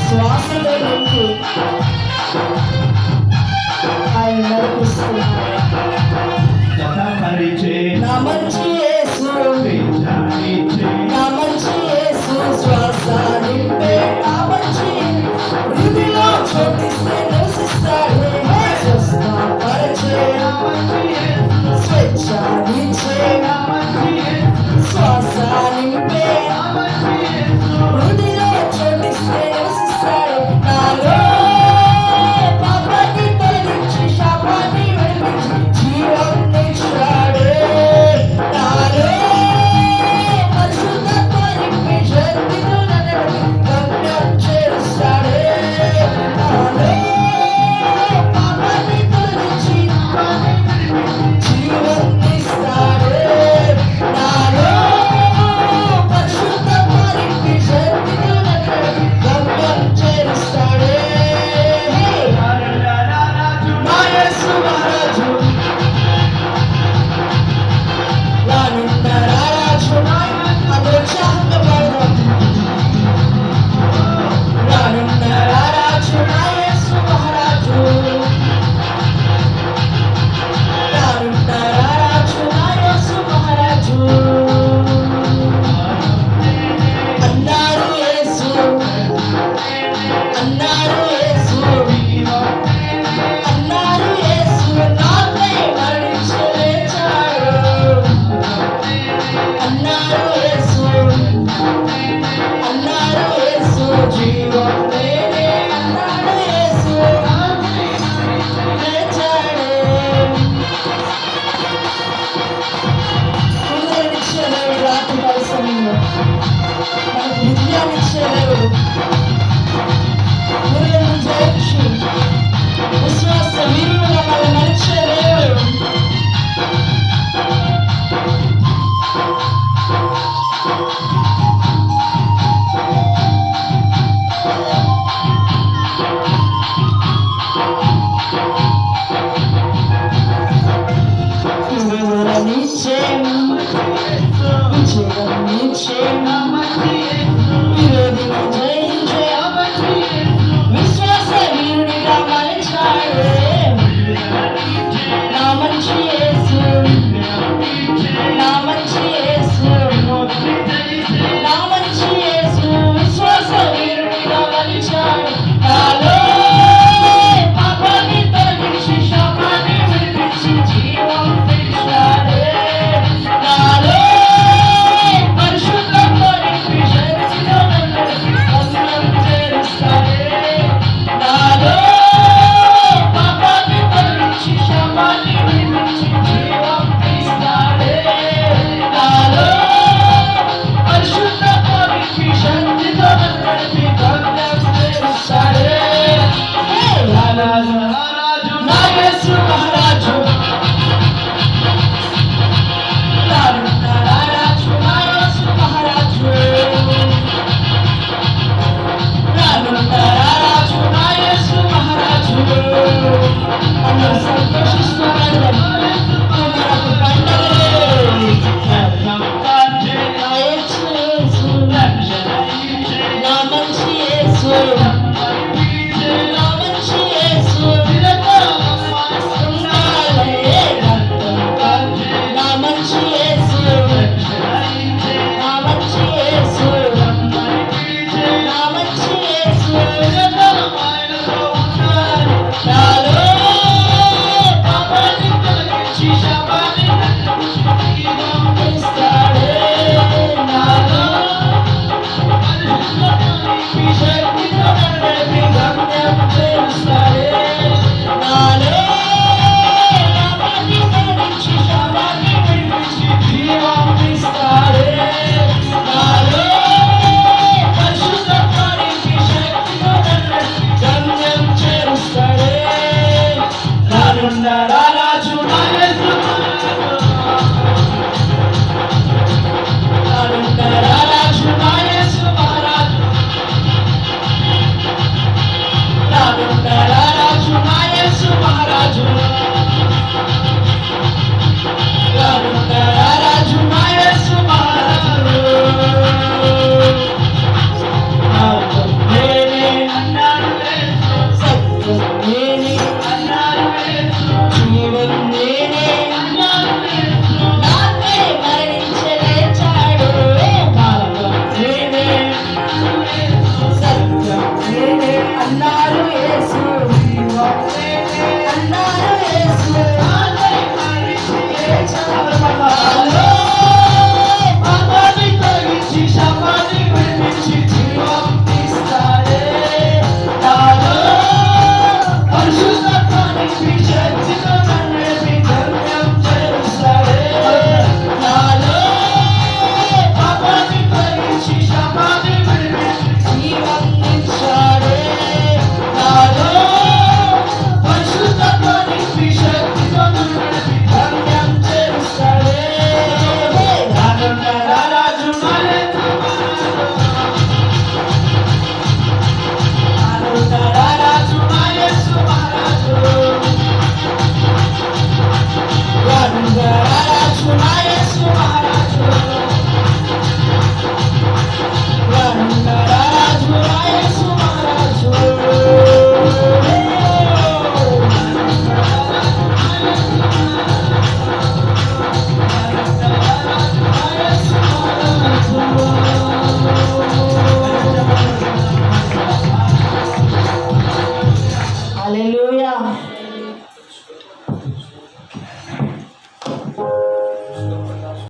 శ్వాసలో నింపి ఆయన నడిపిస్తున్నాడు. నా మంచి యేసు, నా మంచి యేసు శ్వాస నింపే నా మంచి హృదయలో చోటిస్తే నివసిస్తాడు. స్వస్థపరిచే స్వేచ్ఛనిచ్చే శ్వాస నింపే హృదయలో చోటిస్తే నివసిస్తాడు. నాలో పాపాన్ని తొలగించి శాపాన్ని విడిపించి జీవాన్ని ఇచ్చాడు. నాలో పరిశుద్ధత్వ నింపి శక్తితో నన్ను గమ్యం చేరుస్తాడు. నాలో పాపాన్ని తొలగించి జీవాన్ని ఇస్తాడు. నాలో పరిశుద్ధత్వ నింపి శక్తితో నన్ను గమ్యం చేరుస్తాడు. నా యేసు మహారాజు, రానున్న రారాజు, అది ఉత్సాహంగా పాడదాం. రానున్న రారాజు నా యేసు మహారాజు, రానున్న రారాజు నా యేసు మహారాజు. అన్నారు యేసు, అన్నారు యేసు, అన్నారు యేసు నాకై మరణించి లేచాడు. అన్నారు యేసు, అన్నారు యేసు జీవం నేనే. అన్నాడు యేసు లేచాడు. హృదయాన్నిచ్చే దేవుడు రాత్రి కాల సమయంలో మనకు విజయాన్నిచ్చే దేవుడు, హృదయం జయించి విశ్వాస వీరులుగా మనం నడిచే దేవుడు. వివరణిచ్చే విజయం నిచ్చే